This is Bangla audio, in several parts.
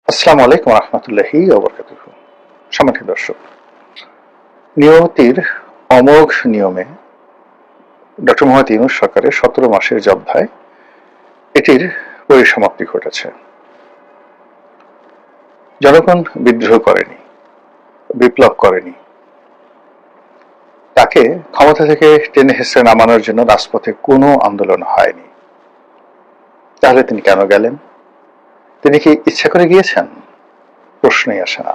আসসালামু আলাইকুম রহমতুল্লাহি ওয়া বারাকাতুহু। সম্মানিত দর্শক, নিয়তির অমোঘ নিয়মে ডক্টর মোহাম্মদ ইউনূস সরকারের 17 মাসের জবধায় এটির পরিসমাপ্তি ঘটেছে। জনগণ বিদ্রোহ করেনি, বিপ্লব করেনি, তাকে ক্ষমতা থেকে টেনে হেসড়ে নামানোর জন্য রাজপথে কোনো আন্দোলন হয়নি। তাহলে তিনি কেন গেলেন? তিনি কি ইচ্ছা করে গিয়েছেন? প্রশ্নই আসে না।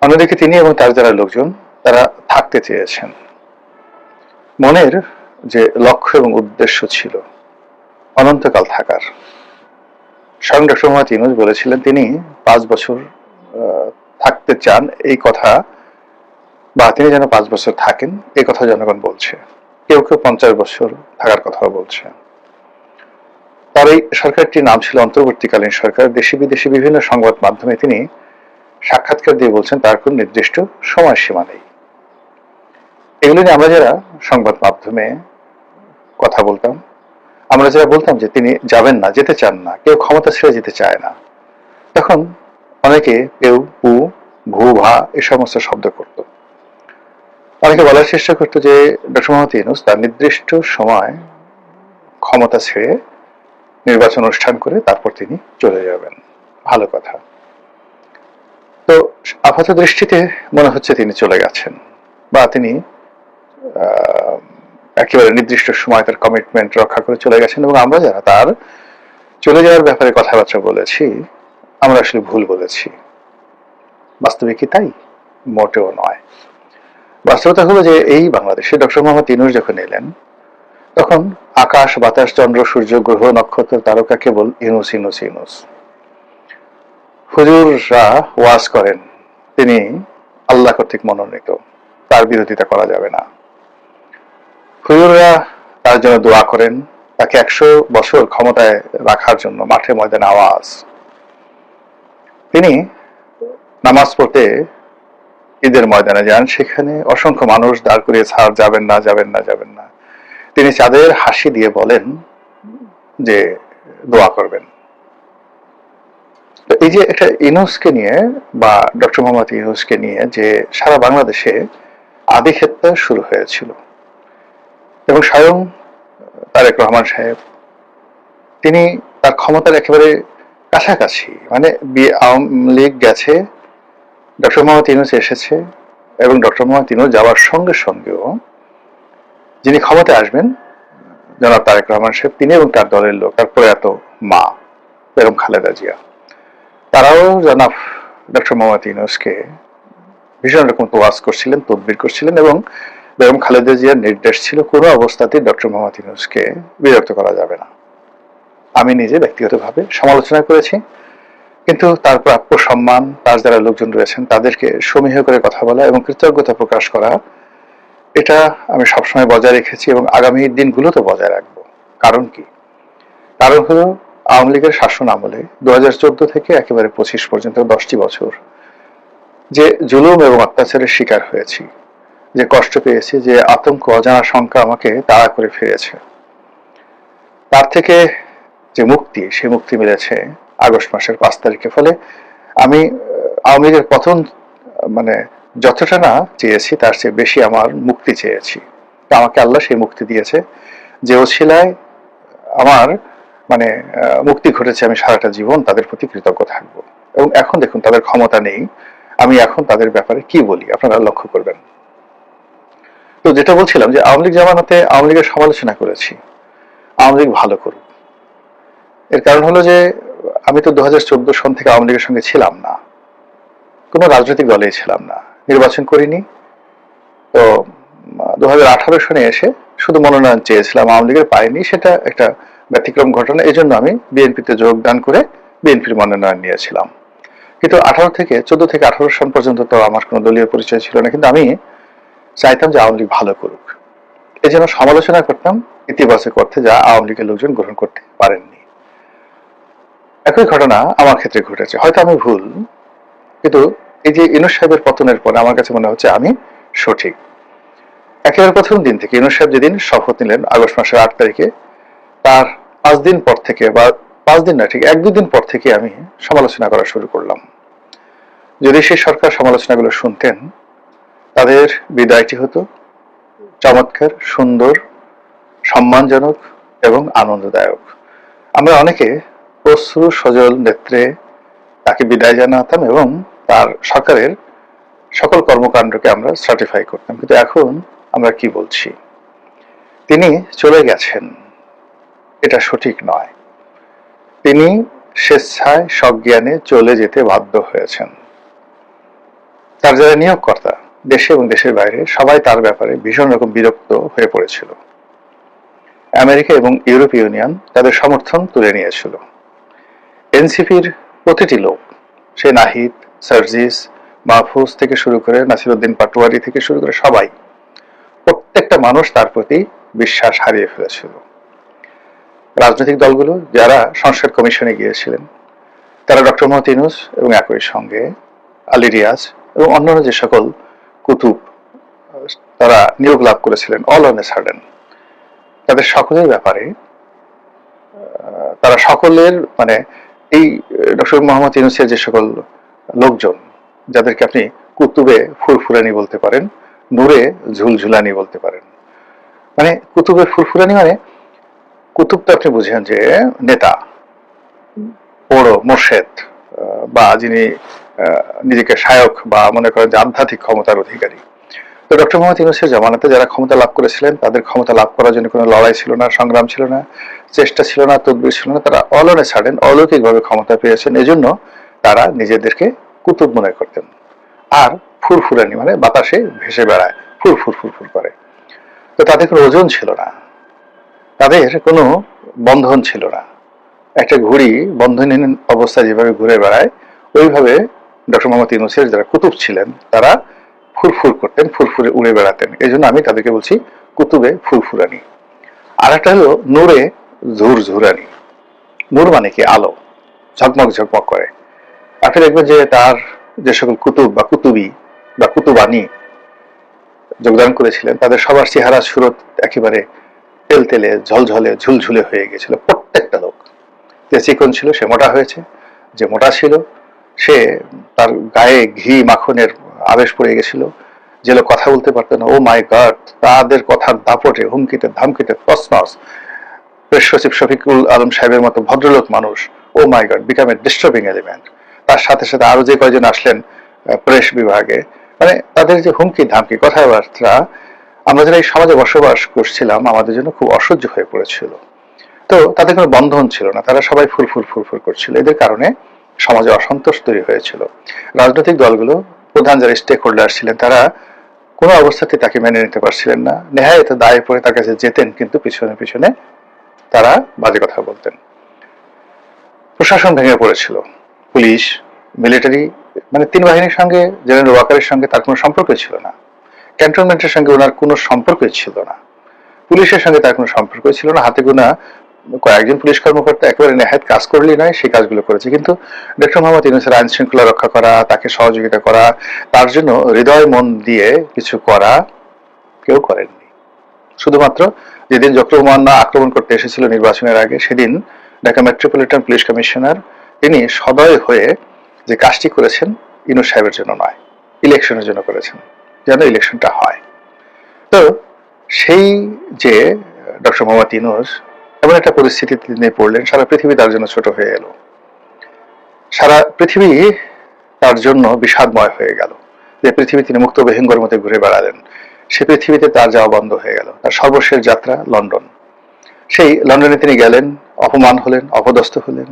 অন্যদিকে তিনি এবং তার যারা লোকজন তারা থাকতে চেয়েছেন। মনের যে লক্ষ্য এবং উদ্দেশ্য ছিল অনন্তকাল থাকার, স্বয়ং ডক্টর মোহাম্মদ ইউনূস বলেছিলেন তিনি 5 বছর থাকতে চান, এই কথা, বা তিনি যেন 5 বছর থাকেন এই কথা জনগণ বলছে। কেউ কেউ 50 বছর থাকার কথাও বলছে। তার এই সরকারটির নাম ছিল অন্তর্বর্তীকালীন সরকার। দেশি বিদেশি বিভিন্ন সংবাদ মাধ্যমে তিনি সাক্ষাৎকার দিয়ে বলছেন তার কোন নির্দিষ্ট সময়সীমা নেই। এগুলো নিয়ে আমরা যারা সংবাদ মাধ্যমে কথা বলতাম, আমরা যারা বলতাম যে তিনি যাবেন না, যেতে চান না, কেউ ক্ষমতা ছেড়ে যেতে চায় না, তখন অনেকে কেউ পু, ভু, ভা এ সমস্ত শব্দ করত। অনেকে বলার চেষ্টা করতো যে ডক্টর মোহাম্মদ ইউনূস তার নির্দিষ্ট সময় ক্ষমতা ছেড়ে নির্বাচন অনুষ্ঠান করে তারপর তিনি চলে যাবেন। ভালো কথা। তো আপাত দৃষ্টিতে মনে হচ্ছে তিনি চলে গেছেন, বা তিনি একেবারে নির্দিষ্ট সময় তার কমিটমেন্ট রক্ষা করে চলে গেছেন, এবং আমরা যারা তার চলে যাওয়ার ব্যাপারে কথাবার্তা বলেছি আমরা আসলে ভুল বলেছি। বাস্তবে কি তাই? মোটেও নয়। বাস্তবতা হলো যে এই বাংলাদেশে ডক্টর মোহাম্মদ ইউনূস যখন এলেন তখন আকাশ বাতাস চন্দ্র সূর্য গ্রহ নক্ষত্র তারকা কেবল ইউনূস ইউনূস ইউনূস। হুজুররা ওয়াজ করেন তিনি আল্লাহ কর্তৃক মনোনীত, তার বিরোধিতা করা যাবে না। হুজুররা তার জন্য দোয়া করেন, তাকে 100 বছর ক্ষমতায় রাখার জন্য মাঠে ময়দানে আওয়াজ। তিনি নামাজ পড়তে ঈদের ময়দানে যান, সেখানে অসংখ্য মানুষ দাঁড় করিয়ে ছাড়, যাবেন না যাবেন না যাবেন না। তিনি চাঁদের হাসি দিয়ে বলেন যে দোয়া করবেন। তো এই যে একটা ইউনূসকে নিয়ে বা ডক্টর মোহাম্মদ ইউনূসকে নিয়ে যে সারা বাংলাদেশে আদিক্ষেতা শুরু হয়েছিল, এবং স্বয়ং তারেক রহমান সাহেব তিনি তার ক্ষমতার একেবারে কাছাকাছি, মানে আওয়ামী লীগ গেছে, ডক্টর মোহাম্মদ ইউনূস এসেছে, এবং ডক্টর মোহাম্মদ ইউনূস যাওয়ার সঙ্গে সঙ্গেও যিনি ক্ষমতায় আসবেন জনাব তারেক রহমান সাহেব, তিনি এবং তার দলের লোক, তার প্রয়াত মা বেগম খালেদা জিয়া, তারাও জনাব ডক্টর মোহাম্মদ ইউনূসকে ভীষণ রকম তোয়াজ করছিলেন, তদবির করছিলেন, এবং বেগম খালেদা জিয়ার নির্দেশ ছিল কোনো অবস্থাতেই ডক্টর মোহাম্মদ ইউনূসকে বিরক্ত করা যাবে না। আমি নিজে ব্যক্তিগতভাবে সমালোচনা করেছি, কিন্তু তার প্রাপ্য সম্মান, তার যারা লোকজন রয়েছেন তাদেরকে সমীহ করে কথা বলা এবং কৃতজ্ঞতা প্রকাশ করা, এটা আমি সবসময় বজায় রেখেছি এবং আগামী দিনগুলোতে বজায় রাখবো। কারণ কি? কারণ হলো আওয়ামী লীগের শাসন আমলে 2014 থেকে একেবারে 25 পর্যন্ত 10টি বছর যে জুলুম এবং অত্যাচারের শিকার হয়েছি, যে কষ্ট পেয়েছি, যে আতঙ্ক অজানা শঙ্কা আমাকে তাড়া করে ফিরেছে, তার থেকে যে মুক্তি, সেই মুক্তি মিলেছে আগস্ট মাসের 5 তারিখে। ফলে আমি আওয়ামী লীগের পতন মানে যতটা না চেয়েছি তার চেয়ে বেশি আমার মুক্তি চেয়েছি। তা আমাকে আল্লাহ সেই মুক্তি দিয়েছে, যে ওছিলায় আমার মুক্তি ঘটেছে। আমি সারাটা জীবন তাদের প্রতি কৃতজ্ঞ থাকবো। এবং এখন দেখুন তাদের ক্ষমতা নেই, আমি এখন তাদের ব্যাপারে কি বলি আপনারা লক্ষ্য করবেন। তো যেটা বলছিলাম যে আওয়ামী লীগ জামানাতে আওয়ামী লীগের সমালোচনা করেছি, আওয়ামী লীগ ভালো করুক। এর কারণ হলো যে আমি তো 2014 সন থেকে আওয়ামী লীগের সঙ্গে ছিলাম না, কোনো রাজনৈতিক দলেই ছিলাম না, নির্বাচন করিনি। তো 2018 সনে এসে শুধু মনোনয়ন চেয়েছিলাম, আওয়ামী লীগের পাইনি, সেটা একটা ব্যতিক্রম ঘটনা। এই জন্য আমি বিএনপিতে যোগদান করে বিএনপির মনোনয়ন নিয়েছিলাম। কিন্তু 14 থেকে 18 সন পর্যন্ত তো আমার কোনো দলীয় পরিচয় ছিল না, কিন্তু আমি চাইতাম যে আওয়ামী লীগ ভালো করুক। এই জন্য সমালোচনা করতাম ইতিবাচক অর্থে, যা আওয়ামী লীগের লোকজন গ্রহণ করতে পারেননি। একই ঘটনা আমার ক্ষেত্রে ঘটেছে, হয়তো আমি ভুল, কিন্তু এই যে ইউনূস সাহেবের পতনের পরে আমার কাছে মনে হচ্ছে আমি সঠিক। একেবারে প্রথম দিন থেকে ইউনূস সাহেব যেদিন শপথ নিলেন আগস্ট মাসের 8 তারিখে, তার 5 দিন পর থেকে বা 5 দিন না, ঠিক 1-2 দিন পর থেকে আমি সমালোচনা করা শুরু করলাম। যদি সেই সরকার সমালোচনাগুলো শুনতেন, তাদের বিদায়টি হতো চমৎকার, সুন্দর, সম্মানজনক এবং আনন্দদায়ক। আমরা অনেকে অশ্রু সজল নেত্রে তাকে বিদায় জানাতাম এবং তার সরকারের সকল কর্মকাণ্ডকে আমরা সার্টিফাই করতাম। কিন্তু এখন আমরা কি বলছি? তিনি চলে গেছেন, এটা সঠিক নয়। তিনি স্বেচ্ছায় সজ্ঞানে চলে যেতে বাধ্য হয়েছেন। তার যারা নিয়োগকর্তা দেশে এবং দেশের বাইরে সবাই তার ব্যাপারে ভীষণ রকম বিরক্ত হয়ে পড়েছিল। আমেরিকা এবং ইউরোপীয় ইউনিয়ন তাদের সমর্থন তুলে নিয়েছিল। এনসিপির প্রতিটি লোক, সে নাহিদ, সার্জিস, মাহফুজ থেকে শুরু করে নাসিরউদ্দিন পাটোয়ারি থেকে শুরু করে সবাই, প্রত্যেকটা মানুষ তার প্রতি বিশ্বাস হারিয়ে ফেলেছিল। রাজনৈতিক দলগুলো যারা সংস্কার কমিশনে গিয়েছিলেন, তারা ডক্টর মোহাম্মদ ইউনূস এবং একই সঙ্গে আলী রিয়াজ এবং অন্যান্য যে সকল কুতুব তারা নিয়োগ লাভ করেছিলেন, অল অন এ সাডেন তাদের সকলের ব্যাপারে তারা সকলের মানে এই ডক্টর মোহাম্মদ ইউনূসের যে সকল লোকজন, যাদেরকে আপনি কুতুবে ফুরফুরানি বলতে পারেন, নূরে ঝুলঝুলানি বলতে পারেন, মানে কুতুবে ফুরফুরানি মানে কুতুব তো আপনি বুঝেন যে নেতা, বড় মোর্শেদ, বা যিনি নিজেকে শায়ক বা মনে করেন যে আধ্যাত্মিক ক্ষমতার অধিকারী। তো ডক্টর মোহাম্মদ ইউনূসের জামানাতে যারা ক্ষমতা লাভ করেছিলেন, তাদের ক্ষমতা লাভ করার জন্য কোনো লড়াই ছিল না, সংগ্রাম ছিল না, চেষ্টা ছিল না, তদবির ছিল না। তারা অল অন এ সাডেন অলৌকিকভাবে ক্ষমতা পেয়েছেন। এজন্য তারা নিজেদেরকে কুতুব মনে করতেন। আর ফুরফুরানি মানে বাতাসে ভেসে বেড়ায়, ফুরফুর ফুরফুর করে। তো তাদের কোনো ওজন ছিল না, তাদের কোনো বন্ধন ছিল না। একটা ঘুড়ি বন্ধনহীন অবস্থায় যেভাবে ঘুরে বেড়ায়, ওইভাবে ডক্টর মোহাম্মদ ইউনূসের যারা কুতুব ছিলেন তারা ফুরফুর করতেন, ফুরফুরে উড়ে বেড়াতেন। এই জন্য আমি তাদেরকে বলছি কুতুবে ফুরফুরানি। আর একটা হলো নূরে ঝুরঝুরানি। নূর মানে কি? আলো, ঝকমক ঝকমক করে। আপনি দেখবেন যে তার যে সকল কুতুব বা কুতুবি বা কুতুবানি যোগদান করেছিলেন, তাদের সবার চেহারা সুরত একেবারে তেলতেলে, ঝলঝলে, ঝুলঝুলে হয়ে গেছিল। প্রত্যেকটা লোক, যে চিকন ছিল সে মোটা হয়েছে, যে মোটা ছিল সে তার গায়ে ঘি মাখনের আবেশ পড়ে গেছিল, যে লোক কথা বলতে পারতো না, ও মাই গড, তাদের কথার দাপটে, হুমকিতে ধামকিতে তছনছ। প্রেস সচিব শফিকুল আলম সাহেবের মতো ভদ্রলোক মানুষ, oh my God, become a disturbing element. তার সাথে সাথে আরো যে কয়জন আসলেন প্রেস বিভাগে, মানে তাদের যে হুমকি ধামকি কথাবার্তা, আমরা যারা এই সমাজে বসবাস করছিলাম আমাদের জন্য খুব অসহ্য হয়ে পড়েছিল। তো তাদের কোনো বন্ধন ছিল না, তারা সবাই ফুরফুর ফুরফুর করছিল। এদের কারণে সমাজে অসন্তোষ তৈরি হয়েছিল। রাজনৈতিক দলগুলো, প্রধান যারা স্টেক হোল্ডার ছিলেন, তারা কোনো অবস্থাতে তাকে মেনে নিতে পারছিলেন না। নেহায়েত দায়ে পড়ে তার কাছে যেতেন, কিন্তু পিছনে পিছনে তারা বাজে কথা বলতেন। প্রশাসন ভেঙে পড়েছিল। পুলিশ, মিলিটারি, মানে 3 বাহিনীর সঙ্গে, জেনারেল ওয়াকারের সঙ্গে তার কোনো সম্পর্ক ছিল না। ক্যান্টনমেন্টের সঙ্গে ওনার কোনো সম্পর্কই ছিল না। পুলিশের সঙ্গে তার কোনো সম্পর্ক ছিল না। হাতে গোনা কয়েকজন পুলিশ কর্মকর্তা একেবারে নেহায়েত কাজ করলেই নয়, সেই কাজগুলো করেছে। কিন্তু ডক্টর মোহাম্মদ ইউনূসের আইন শৃঙ্খলা রক্ষা করা, তাকে সহযোগিতা করা, তার জন্য হৃদয় মন দিয়ে কিছু করা কেউ করেননি। শুধুমাত্র যেদিন জক্রমান্না আক্রমণ করতে এসেছিল নির্বাচনের আগে, সেদিন ঢাকা মেট্রোপলিটন পুলিশ কমিশনার তিনি সদয় হয়ে যে কাজটি করেছেন, ইউনূস সাহেবের জন্য নয়, ইলেকশনের জন্য করেছেন, যেন ইলেকশনটা হয়। তো সেই যে ডক্টর মোহাম্মদ ইউনূস এমন একটা পরিস্থিতিতে তিনি পড়লেন, সারা পৃথিবী তার জন্য ছোট হয়ে এলো, সারা পৃথিবী তার জন্য বিষাদময় হয়ে গেল। যে পৃথিবী তিনি মুক্ত বেহেঙ্গর মধ্যে ঘুরে বেড়ালেন, সে পৃথিবীতে তার যাওয়া বন্ধ হয়ে গেল। তার সর্বশেষ যাত্রা লন্ডন। সেই লন্ডনে তিনি গেলেন, অপমান হলেন, অপদস্থ হলেন।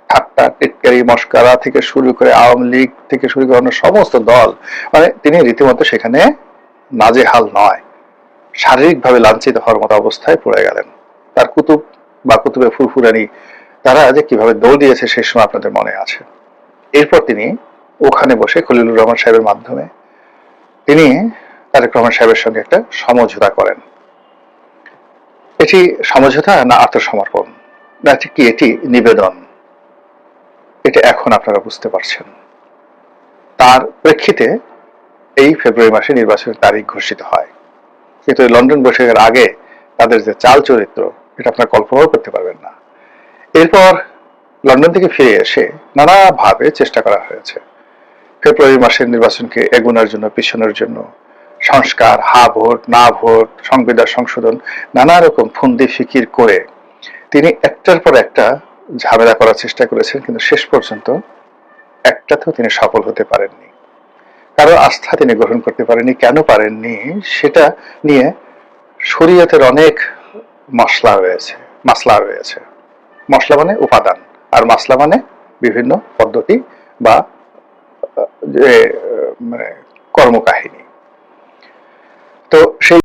ঠাট্টা টিটকারি মস্কারা থেকে শুরু করে আওয়ামী লীগ থেকে শুরু করে অন্য সমস্ত দল, মানে তিনি রীতিমতো সেখানে নাজেহাল নয়, শারীরিকভাবে লাঞ্ছিত হওয়ার মতো অবস্থায় পড়ে গেলেন। তার কুতুব বা কুতুবে ফুরফুরানি তারা যে কিভাবে দৌড় দিয়েছে সেই সময় আপনাদের মনে আছে। এরপর তিনি ওখানে বসে খলিলুর রহমান সাহেবের মাধ্যমে তিনি তারেক রহমান সাহেবের সঙ্গে একটা সমঝোতা করেন। এটি সমঝোতা না আত্মসমর্পণ, না কি এটি নিবেদন, এটা এখন আপনারা বুঝতে পারছেন। তার প্রেক্ষিতে এই ফেব্রুয়ারি মাসে নির্বাচনের তারিখ ঘোষিত হয়। কিন্তু লন্ডন বৈঠকের আগে তাদের যে চাল চরিত্র, এটা আপনারা কল্পনাও করতে পারবেন না। এরপর লন্ডন থেকে ফিরে এসে নানাভাবে চেষ্টা করা হয়েছে ফেব্রুয়ারি মাসের নির্বাচনকে এগোনোর জন্য, পিছনের জন্য, সংস্কার, হা ভোট, না ভোট, সংবিধান সংশোধন, নানা রকম ফন্দি ফিকির করে তিনি একটার পর একটা ঝামেলা করার চেষ্টা করেছেন, কিন্তু শেষ পর্যন্ত একটাতেও তিনি সফল হতে পারেননি। কারো আস্থা তিনি গ্রহণ করতে পারেননি। কেন পারেননি সেটা নিয়ে শরীয়তের অনেক মশলা রয়েছে, মাসলা রয়েছে। মশলা মানে উপাদান, আর মাসলা মানে বিভিন্ন পদ্ধতি বা যে মানে কর্মকাহিনী। তো সেই